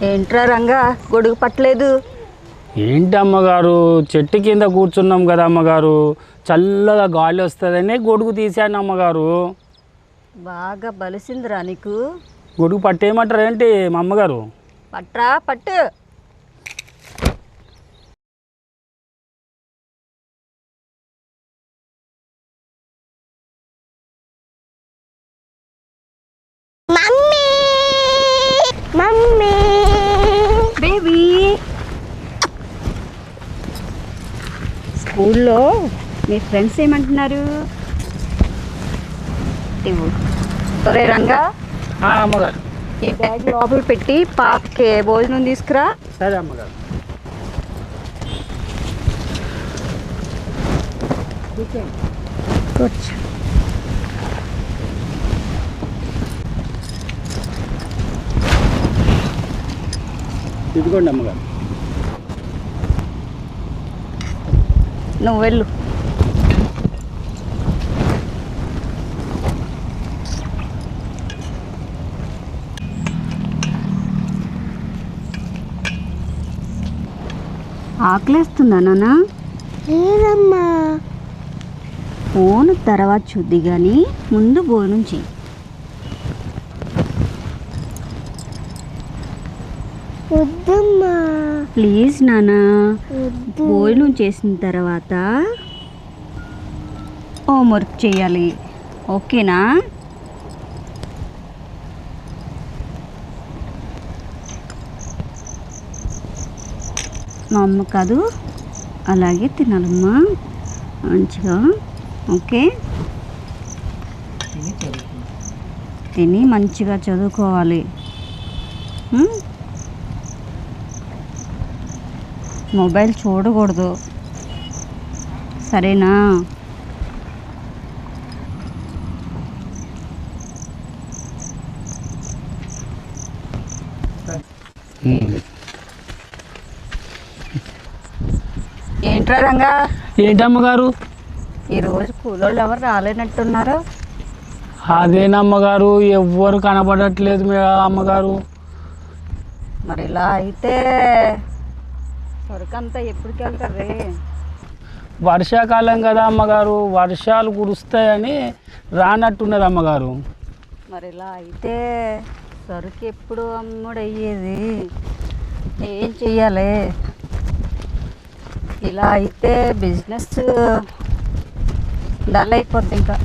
ఏంట్రా రంగా గొడుగు పట్టలేదు? ఏంటి అమ్మగారు, చెట్టు కింద కూర్చున్నాం కదా అమ్మగారు, చల్లగా గాలి వస్తుందని గొడుగు తీసాను అమ్మగారు. బాగా బలిసిందిరా నీకు. గొడుగు పట్టేయమంటారు ఏంటి మా అమ్మగారు? పట్రా పట్టు. మమ్మీ బేబీ, స్కూల్లో మీ ఫ్రెండ్స్ ఏమంటున్నారు? ఇవ్వు. ఒరే రంగా, అమ్మగారు. ఈ బ్యాగ్ లోపల పెట్టి పాపకి భోజనం తీసుకురా. సరే అమ్మగారు. కూర్చో. ఇదిగోండి అమ్మగారు. నువ్వు వెళ్ళు. ఆకలేస్తుందా నాన్న? లేదమ్మా. ఫోన్ తర్వాత చూద్ది కానీ ముందు భోజనం చెయ్యి. వద్దమ్మా. ప్లీజ్ నాన్న, వద్దు. భోజనం చేసిన తర్వాత హోంవర్క్ చేయాలి, ఓకేనా? మా అమ్మ కాదు, అలాగే తినాలమ్మా మంచిగా, ఓకే? తిని మంచిగా చదువుకోవాలి. మొబైల్ చూడకూడదు, సరేనా? ఏంట్రా రంగా, ఏంటి అమ్మగారు? ఈరోజు కూలోళ్ళు ఎవరు రాలేనట్టున్నారు? అదేనమ్మగారు, ఎవ్వరు కనపడట్లేదు మీ అమ్మగారు. మరి ఇలా అయితే సరుకంతా ఎప్పటికి వెళ్తారు? వర్షాకాలం కదా అమ్మగారు, వర్షాలు కురుస్తాయని రానట్టున్నది అమ్మగారు. మరి ఇలా అయితే సరుకు ఎప్పుడు అమ్ముడయ్యేది? ఏం చెయ్యాలి? ఇలా అయితే బిజినెస్ డల్ అయిపోద్ది ఇంకా.